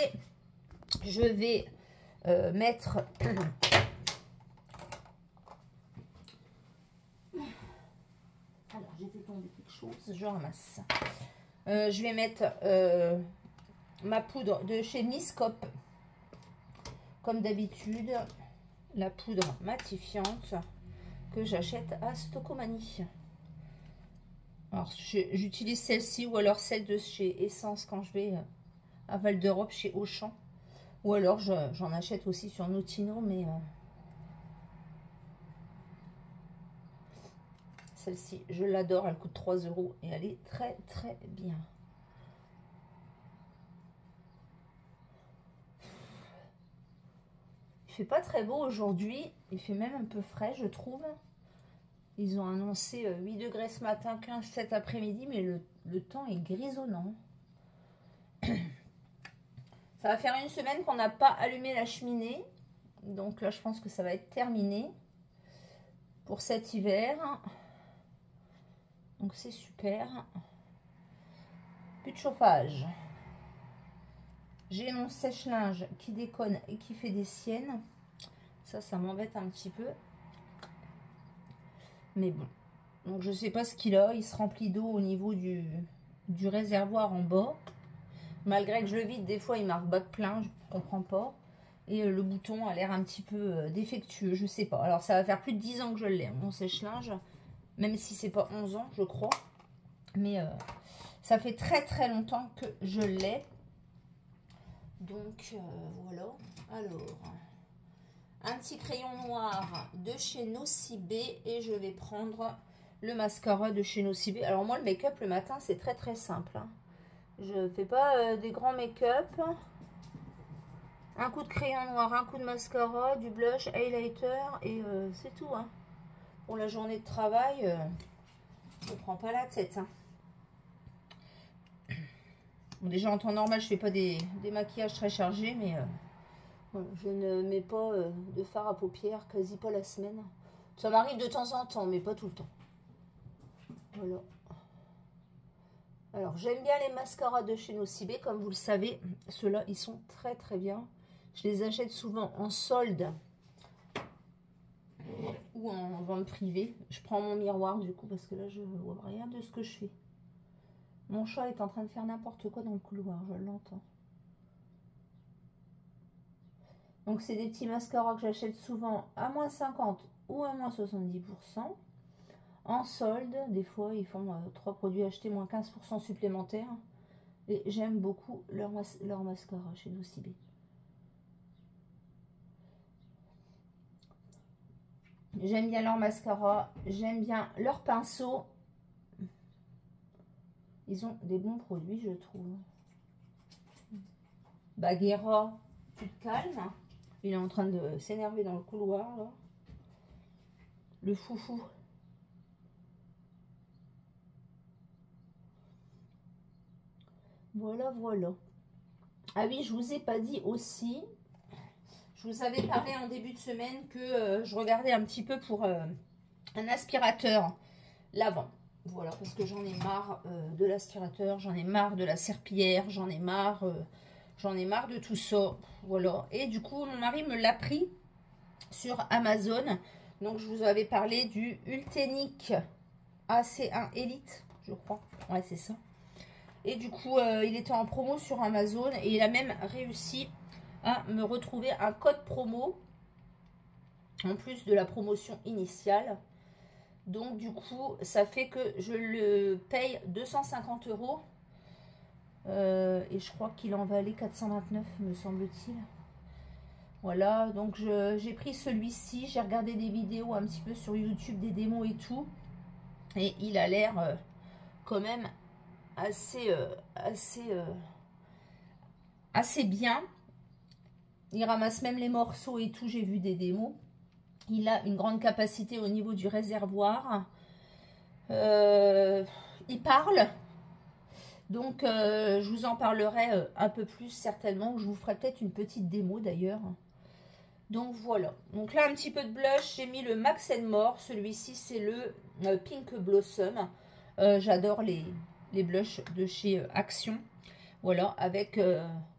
je vais mettre... Alors, j'ai fait tomber quelque chose, je ramasse. Je vais mettre ma poudre de chez Miscop. Comme d'habitude, la poudre matifiante que j'achète à Stocomanie. Alors, j'utilise celle-ci ou alors celle de chez Essence quand je vais à Val d'Europe chez Auchan. Ou alors, j'en achète aussi sur Notino, mais... celle-ci, je l'adore, elle coûte 3 € et elle est très très bien. Il fait pas très beau aujourd'hui, il fait même un peu frais je trouve. Ils ont annoncé 8 degrés ce matin, 15 cet après-midi, mais le temps est grisonnant. Ça va faire une semaine qu'on n'a pas allumé la cheminée, donc là je pense que ça va être terminé pour cet hiver. Donc c'est super. Plus de chauffage. J'ai mon sèche-linge qui déconne et qui fait des siennes. Ça m'embête un petit peu. Mais bon. Donc je sais pas ce qu'il a. Il se remplit d'eau au niveau du réservoir en bas. Malgré que je le vide, des fois il marque bac plein. Je comprends pas. Et le bouton a l'air un petit peu défectueux. Je sais pas. Alors ça va faire plus de 10 ans que je l'ai. Mon sèche-linge. Même si c'est pas 11 ans, je crois. Mais ça fait très très longtemps que je l'ai. Donc voilà. Alors, un petit crayon noir de chez Nocibé. Et je vais prendre le mascara de chez Nocibé. Alors moi, le make-up le matin, c'est très très simple. Hein. Je fais pas des grands make-up. Un coup de crayon noir, un coup de mascara, du blush, highlighter. Et c'est tout. Hein. Pour la journée de travail, je ne prends pas la tête. Hein. Bon, déjà en temps normal, je fais pas des maquillages très chargés, mais voilà, je ne mets pas de fard à paupières, quasi pas la semaine. Ça m'arrive de temps en temps, mais pas tout le temps. Voilà. Alors, j'aime bien les mascaras de chez Nocibé, comme vous le savez. Ceux-là, ils sont très très bien. Je les achète souvent en solde ou en vente privée. Je prends mon miroir du coup parce que là je vois rien de ce que je fais. Mon chat est en train de faire n'importe quoi dans le couloir, je l'entends. Donc c'est des petits mascaras que j'achète souvent à moins 50 ou à moins 70%. En solde, des fois ils font 3 produits achetés moins 15% supplémentaires. Et j'aime beaucoup leur mascara chez Nocibé. J'aime bien leur mascara, j'aime bien leur pinceau. Ils ont des bons produits, je trouve. Bagheera, tu te calmes. Il est en train de s'énerver dans le couloir, là. Le foufou. Voilà, voilà. Ah oui, je vous ai pas dit aussi... Je vous avais parlé en début de semaine que je regardais un petit peu pour un aspirateur lavant. Voilà, parce que j'en ai marre de l'aspirateur, j'en ai marre de la serpillière, j'en ai marre de tout ça. Voilà. Et du coup, mon mari me l'a pris sur Amazon. Donc, je vous avais parlé du Ultenic AC1 Elite. je crois. Ouais, c'est ça. Et du coup, il était en promo sur Amazon et il a même réussi à me retrouver un code promo en plus de la promotion initiale. Donc du coup, ça fait que je le paye 250 €. Et je crois qu'il en valait 429, me semble-t-il. Voilà, donc j'ai pris celui-ci. J'ai regardé des vidéos un petit peu sur YouTube, des démos et tout. Et il a l'air quand même assez bien. Il ramasse même les morceaux et tout. J'ai vu des démos. Il a une grande capacité au niveau du réservoir. Il parle. Donc, je vous en parlerai un peu plus certainement. Je vous ferai peut-être une petite démo d'ailleurs. Donc, voilà. Donc là, un petit peu de blush. J'ai mis le Max & More. Celui-ci, c'est le Pink Blossom. J'adore les blushs de chez Action. Voilà, avec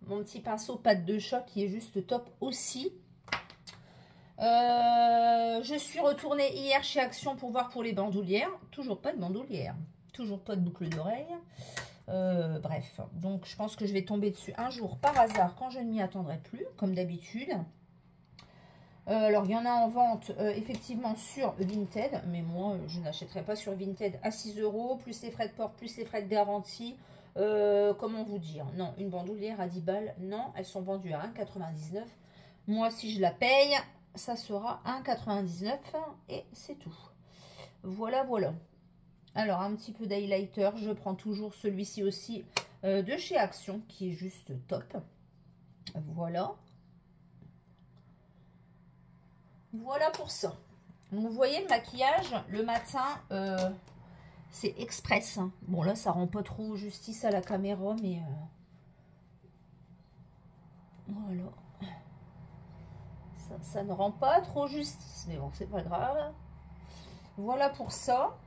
mon petit pinceau pâte de choc qui est juste top aussi. Je suis retournée hier chez Action pour voir pour les bandoulières. Toujours pas de bandoulières. Toujours pas de boucle d'oreille. Bref, donc je pense que je vais tomber dessus un jour par hasard quand je ne m'y attendrai plus, comme d'habitude. Alors, il y en a en vente effectivement sur Vinted, mais moi, je n'achèterai pas sur Vinted à 6 €, plus les frais de port, plus les frais de garantie. Comment vous dire? Non, une bandoulière à 10 balles, non, elles sont vendues à 1,99 €. Moi, si je la paye, ça sera 1,99 € et c'est tout. Voilà, voilà. Alors, un petit peu d'highlighter. Je prends toujours celui-ci aussi de chez Action, qui est juste top. Voilà. Voilà pour ça. Donc, vous voyez, le maquillage, le matin, c'est express. Hein. Bon, là, ça rend pas trop justice à la caméra, mais... voilà. Ça ne rend pas trop justice, mais bon, c'est pas grave. Voilà pour ça.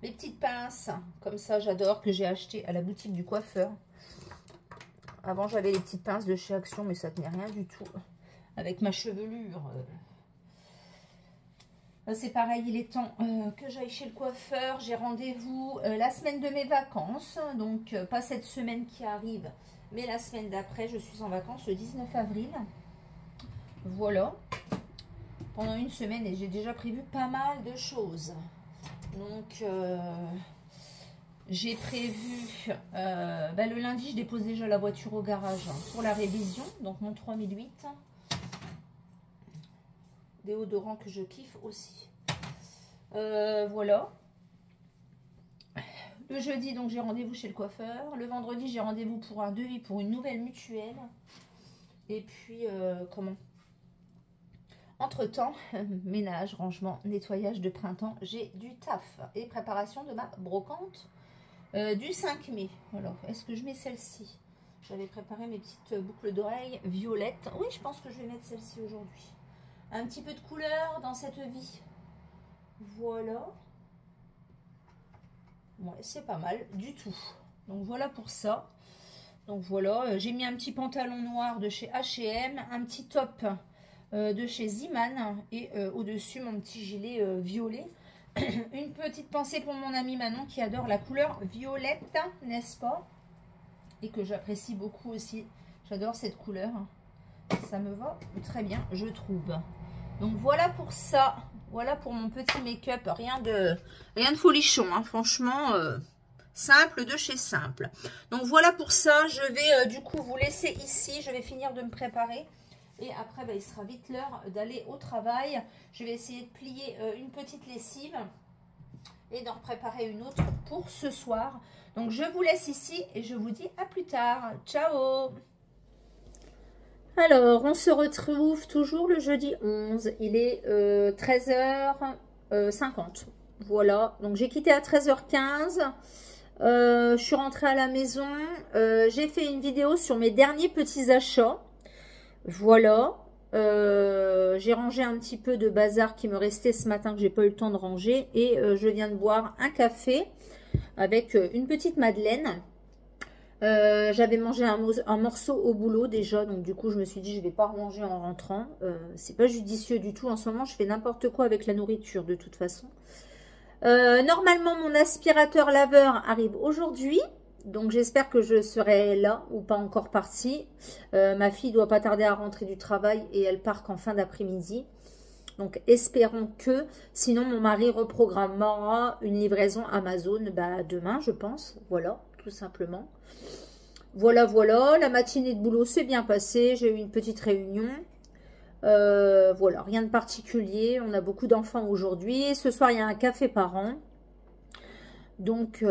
Les petites pinces, comme ça, j'adore, que j'ai acheté à la boutique du coiffeur. Avant, j'avais les petites pinces de chez Action, mais ça tenait rien du tout. Avec ma chevelure. C'est pareil, il est temps que j'aille chez le coiffeur. J'ai rendez-vous la semaine de mes vacances. Donc, pas cette semaine qui arrive, mais la semaine d'après. Je suis en vacances le 19 avril. Voilà. Pendant une semaine, et j'ai déjà prévu pas mal de choses. Donc, j'ai prévu, le lundi, je dépose déjà la voiture au garage pour la révision. Donc, mon 3008. Déodorant que je kiffe aussi. Voilà. Le jeudi, donc, j'ai rendez-vous chez le coiffeur. Le vendredi, j'ai rendez-vous pour un devis pour une nouvelle mutuelle. Et puis, entre-temps, ménage, rangement, nettoyage de printemps, j'ai du taf et préparation de ma brocante du 5 mai. Alors, est-ce que je mets celle-ci? J'avais préparé mes petites boucles d'oreilles violettes. Oui, je pense que je vais mettre celle-ci aujourd'hui. Un petit peu de couleur dans cette vie. Voilà. Ouais, c'est pas mal du tout. Donc, voilà pour ça. Donc, voilà. J'ai mis un petit pantalon noir de chez H&M, un petit top de chez Ziman et au-dessus mon petit gilet violet. Une petite pensée pour mon amie Manon qui adore la couleur violette, n'est-ce pas? Et que j'apprécie beaucoup aussi. J'adore cette couleur. Ça me va très bien, je trouve. Donc voilà pour ça. Voilà pour mon petit make-up. Rien de folichon, hein. Franchement, simple de chez simple. Donc voilà pour ça. Je vais du coup vous laisser ici. Je vais finir de me préparer. Et après, il sera vite l'heure d'aller au travail. Je vais essayer de plier une petite lessive et d'en préparer une autre pour ce soir. Donc, je vous laisse ici et je vous dis à plus tard. Ciao! Alors, on se retrouve toujours le jeudi 11. Il est 13h50. Voilà. Donc, j'ai quitté à 13h15. Je suis rentrée à la maison. J'ai fait une vidéo sur mes derniers petits achats. Voilà, j'ai rangé un petit peu de bazar qui me restait ce matin que j'ai pas eu le temps de ranger et je viens de boire un café avec une petite madeleine. J'avais mangé un morceau au boulot déjà, donc du coup je me suis dit je vais pas manger en rentrant. C'est pas judicieux du tout en ce moment, je fais n'importe quoi avec la nourriture de toute façon. Normalement, mon aspirateur laveur arrive aujourd'hui. Donc, j'espère que je serai là ou pas encore partie. Ma fille doit pas tarder à rentrer du travail et elle part qu'en fin d'après-midi. Donc, espérons que. Sinon, mon mari reprogrammera une livraison Amazon demain, je pense. Voilà, tout simplement. Voilà, voilà. La matinée de boulot s'est bien passée. J'ai eu une petite réunion. Voilà, rien de particulier. On a beaucoup d'enfants aujourd'hui. Ce soir, il y a un café parent. Donc,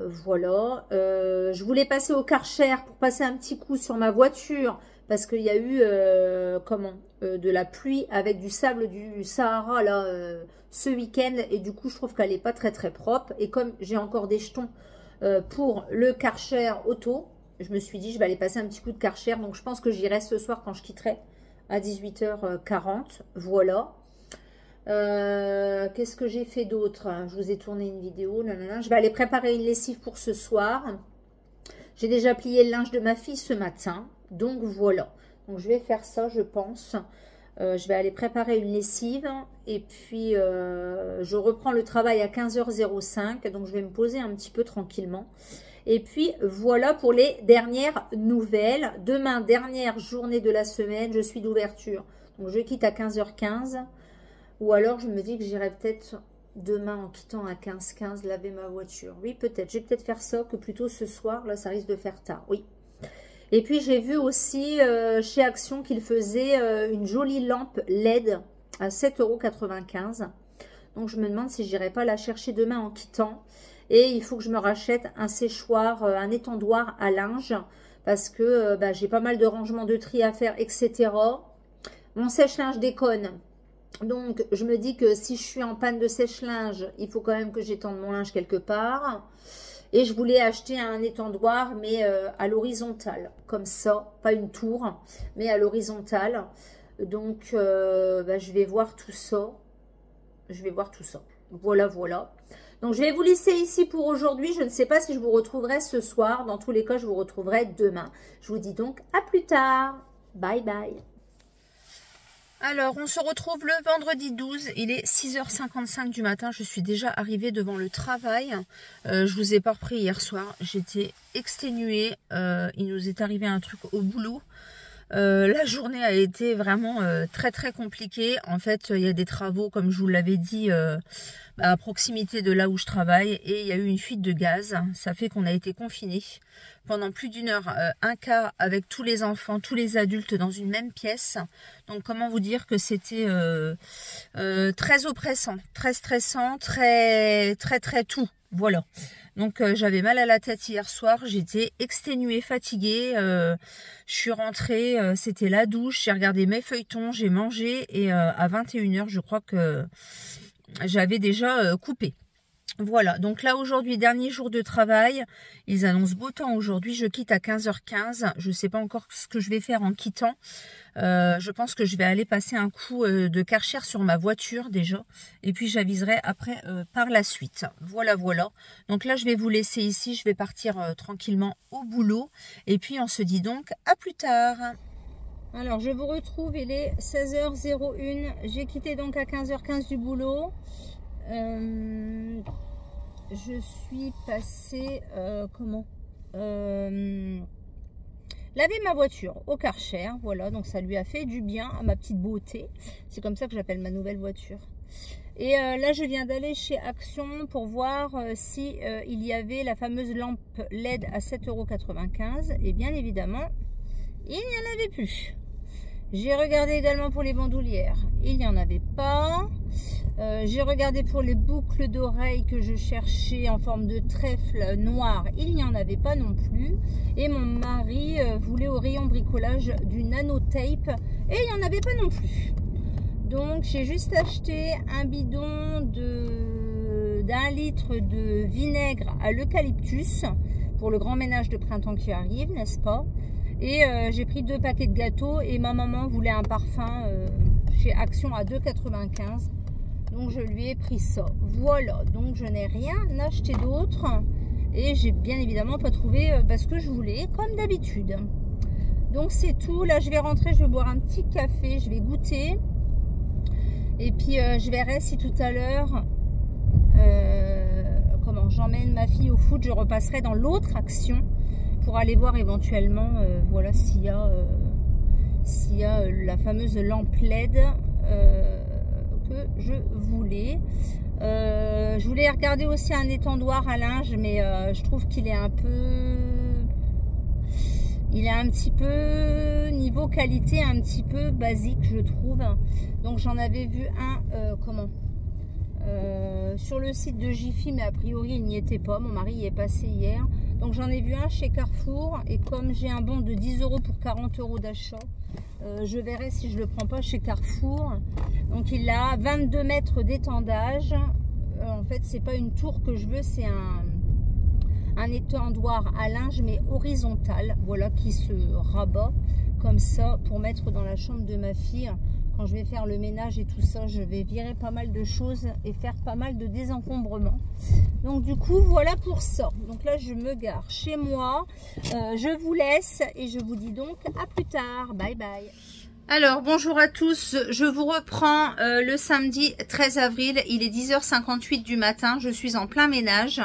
voilà. Je voulais passer au Karcher pour passer un petit coup sur ma voiture. Parce qu'il y a eu, de la pluie avec du sable du Sahara, là, ce week-end. Et du coup, je trouve qu'elle n'est pas très, très propre. Et comme j'ai encore des jetons pour le Karcher auto, je me suis dit, je vais aller passer un petit coup de Karcher. Donc, je pense que j'irai ce soir quand je quitterai à 18h40. Voilà. Qu'est-ce que j'ai fait d'autre? Je vous ai tourné une vidéo. Je vais aller préparer une lessive pour ce soir. J'ai déjà plié le linge de ma fille ce matin. Donc, voilà. Donc, je vais faire ça, je pense. Je vais aller préparer une lessive. Et puis, je reprends le travail à 15h05. Donc, je vais me poser un petit peu tranquillement. Et puis, voilà pour les dernières nouvelles. Demain, dernière journée de la semaine. Je suis d'ouverture. Donc, je quitte à 15h15. Ou alors, je me dis que j'irai peut-être demain en quittant à 15h15 laver ma voiture. Oui, peut-être. Je vais peut-être faire ça que plutôt ce soir. Là, ça risque de faire tard. Oui. Et puis, j'ai vu aussi chez Action qu'ils faisaient une jolie lampe LED à 7,95 €. Donc, je me demande si j'irai pas la chercher demain en quittant. Et il faut que je me rachète un séchoir, un étendoir à linge. Parce que j'ai pas mal de rangements de tri à faire, etc. Mon sèche-linge déconne. Donc, je me dis que si je suis en panne de sèche-linge, il faut quand même que j'étende mon linge quelque part. Et je voulais acheter un étendoir, mais à l'horizontale. Comme ça, pas une tour, mais à l'horizontale. Donc, je vais voir tout ça. Je vais voir tout ça. Voilà, voilà. Donc, je vais vous laisser ici pour aujourd'hui. Je ne sais pas si je vous retrouverai ce soir. Dans tous les cas, je vous retrouverai demain. Je vous dis donc à plus tard. Bye, bye. Alors, on se retrouve le vendredi 12. Il est 6h55 du matin. Je suis déjà arrivée devant le travail. Je vous ai pas repris hier soir. J'étais exténuée. Il nous est arrivé un truc au boulot. La journée a été vraiment très très compliquée. En fait, il y a des travaux, comme je vous l'avais dit, à proximité de là où je travaille. Et il y a eu une fuite de gaz. Ça fait qu'on a été confinés pendant plus d'une heure, un cas avec tous les enfants, tous les adultes dans une même pièce. Donc, comment vous dire que c'était très oppressant, très stressant, très tout. Voilà. Donc, j'avais mal à la tête hier soir. J'étais exténuée, fatiguée. Je suis rentrée, c'était la douche. J'ai regardé mes feuilletons, j'ai mangé. Et à 21h, je crois que j'avais déjà coupé. Voilà, donc là aujourd'hui, dernier jour de travail, ils annoncent beau temps aujourd'hui, je quitte à 15h15, je ne sais pas encore ce que je vais faire en quittant, je pense que je vais aller passer un coup de Karcher sur ma voiture déjà, et puis j'aviserai après par la suite. Voilà, voilà, donc là je vais vous laisser ici, je vais partir tranquillement au boulot, et puis on se dit donc à plus tard. Alors je vous retrouve, il est 16h01, j'ai quitté donc à 15h15 du boulot. Je suis passée laver ma voiture au Karcher, voilà, donc ça lui a fait du bien à ma petite beauté, c'est comme ça que j'appelle ma nouvelle voiture. Et là je viens d'aller chez Action pour voir si il y avait la fameuse lampe LED à 7,95 €, et bien évidemment il n'y en avait plus. J'ai regardé également pour les bandoulières, il n'y en avait pas. J'ai regardé pour les boucles d'oreilles que je cherchais en forme de trèfle noir, il n'y en avait pas non plus. Et mon mari voulait au rayon bricolage du nanotape et il n'y en avait pas non plus. Donc j'ai juste acheté un bidon d'1 litre de vinaigre à l'eucalyptus pour le grand ménage de printemps qui arrive, n'est-ce pas? Et j'ai pris 2 paquets de gâteaux et ma maman voulait un parfum chez Action à 2,95 €. Donc je lui ai pris ça. Voilà, donc je n'ai rien acheté d'autre. Et j'ai bien évidemment pas trouvé ce que je voulais, comme d'habitude. Donc c'est tout. Là je vais rentrer, je vais boire un petit café, je vais goûter. Et puis je verrai si tout à l'heure j'emmène ma fille au foot, je repasserai dans l'autre action pour aller voir éventuellement, voilà, s'il y a la fameuse lampe LED que je voulais. Je voulais regarder aussi un étendoir à linge, mais je trouve qu'il est un petit peu niveau qualité, un petit peu basique, je trouve. Donc j'en avais vu un, sur le site de Jiffy, mais a priori il n'y était pas. Mon mari y est passé hier. Donc j'en ai vu un chez Carrefour, et comme j'ai un bon de 10 € pour 40 € d'achat, je verrai si je le prends pas chez Carrefour. Donc il a 22 mètres d'étendage. En fait, c'est pas une tour que je veux, c'est un étendoir à linge, mais horizontal, voilà, qui se rabat comme ça pour mettre dans la chambre de ma fille. Quand je vais faire le ménage et tout ça, je vais virer pas mal de choses et faire pas mal de désencombrement. Donc du coup, voilà pour ça. Donc là, je me gare chez moi. Je vous laisse et je vous dis donc à plus tard. Bye bye. Alors, bonjour à tous. Je vous reprends le samedi 13 avril. Il est 10h58 du matin. Je suis en plein ménage.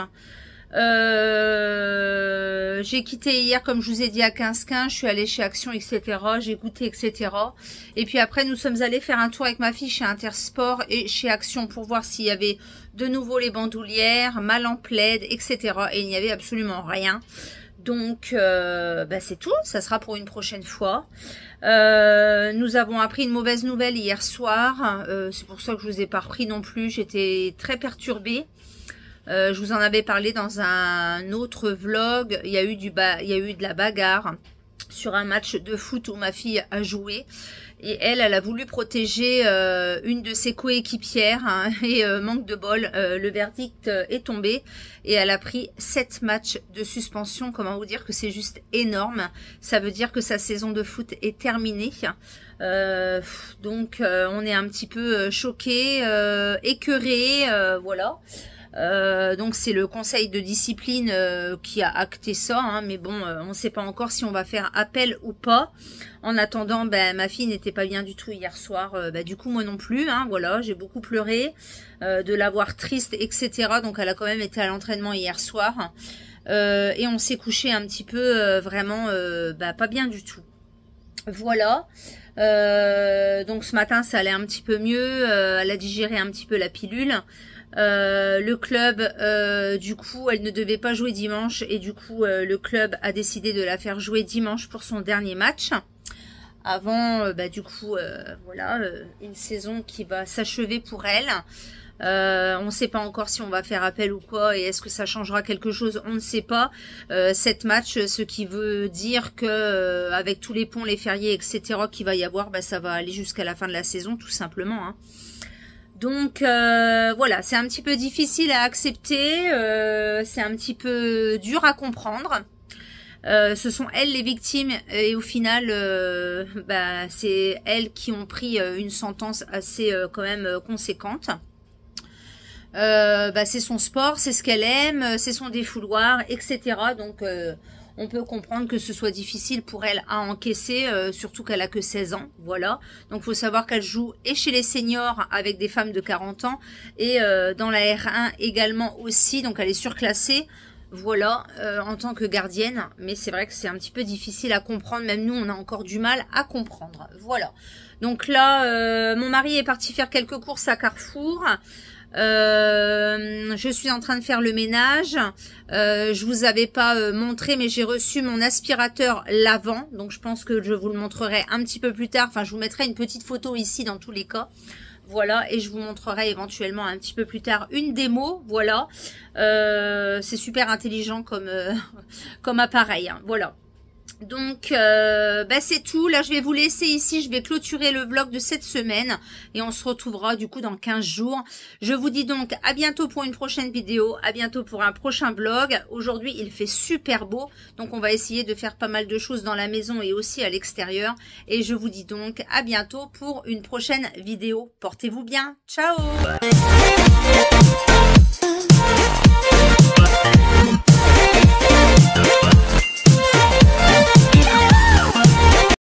J'ai quitté hier, comme je vous ai dit, à 15h15, je suis allée chez Action, etc. J'ai goûté, etc. Et puis après, nous sommes allés faire un tour avec ma fille chez Intersport et chez Action pour voir s'il y avait de nouveau les bandoulières, ma lampe LED, etc. Et il n'y avait absolument rien. Donc, c'est tout. Ça sera pour une prochaine fois. Nous avons appris une mauvaise nouvelle hier soir. C'est pour ça que je vous ai pas repris non plus. J'étais très perturbée. Je vous en avais parlé dans un autre vlog. Il y a eu de la bagarre sur un match de foot où ma fille a joué. Et elle a voulu protéger une de ses coéquipières. Hein, et manque de bol, le verdict est tombé. Et elle a pris 7 matchs de suspension. Comment vous dire que c'est juste énorme. Ça veut dire que sa saison de foot est terminée. Donc on est un petit peu choqués, écœurés, voilà. Donc c'est le conseil de discipline qui a acté ça, hein, mais bon, on ne sait pas encore si on va faire appel ou pas. En attendant, ma fille n'était pas bien du tout hier soir, du coup moi non plus, hein, voilà, j'ai beaucoup pleuré, de la voir triste, etc. Donc elle a quand même été à l'entraînement hier soir, et on s'est couché un petit peu, vraiment, pas bien du tout. Voilà. Donc ce matin ça allait un petit peu mieux, elle a digéré un petit peu la pilule. Le club, du coup, elle ne devait pas jouer dimanche et du coup, le club a décidé de la faire jouer dimanche pour son dernier match. Avant, du coup, voilà, une saison qui va s'achever pour elle. On ne sait pas encore si on va faire appel ou quoi et est-ce que ça changera quelque chose, on ne sait pas. 7 matchs, ce qui veut dire que avec tous les ponts, les fériés, etc. qu'il va y avoir, ça va aller jusqu'à la fin de la saison, tout simplement, hein. Donc voilà, c'est un petit peu difficile à accepter, c'est un petit peu dur à comprendre. Ce sont elles les victimes et au final, c'est elles qui ont pris une sentence assez quand même conséquente. C'est son sport, c'est ce qu'elle aime, c'est son défouloir, etc. Donc on peut comprendre que ce soit difficile pour elle à encaisser, surtout qu'elle a que 16 ans, voilà. Donc, il faut savoir qu'elle joue et chez les seniors avec des femmes de 40 ans et dans la R1 également aussi, donc elle est surclassée, voilà, en tant que gardienne. Mais c'est vrai que c'est un petit peu difficile à comprendre, même nous, on a encore du mal à comprendre, voilà. Donc là, mon mari est parti faire quelques courses à Carrefour. Je suis en train de faire le ménage. Je vous avais pas montré, mais j'ai reçu mon aspirateur lavant. Donc je pense que je vous le montrerai un petit peu plus tard. Enfin, je vous mettrai une petite photo ici dans tous les cas. Voilà, et je vous montrerai éventuellement un petit peu plus tard une démo. Voilà, c'est super intelligent comme appareil, hein. Voilà. Donc c'est tout. Là je vais vous laisser ici, je vais clôturer le vlog de cette semaine et on se retrouvera du coup dans 15 jours. Je vous dis donc à bientôt pour une prochaine vidéo, à bientôt pour un prochain vlog. Aujourd'hui il fait super beau, donc on va essayer de faire pas mal de choses dans la maison et aussi à l'extérieur. Et je vous dis donc à bientôt pour une prochaine vidéo. Portez-vous bien, ciao.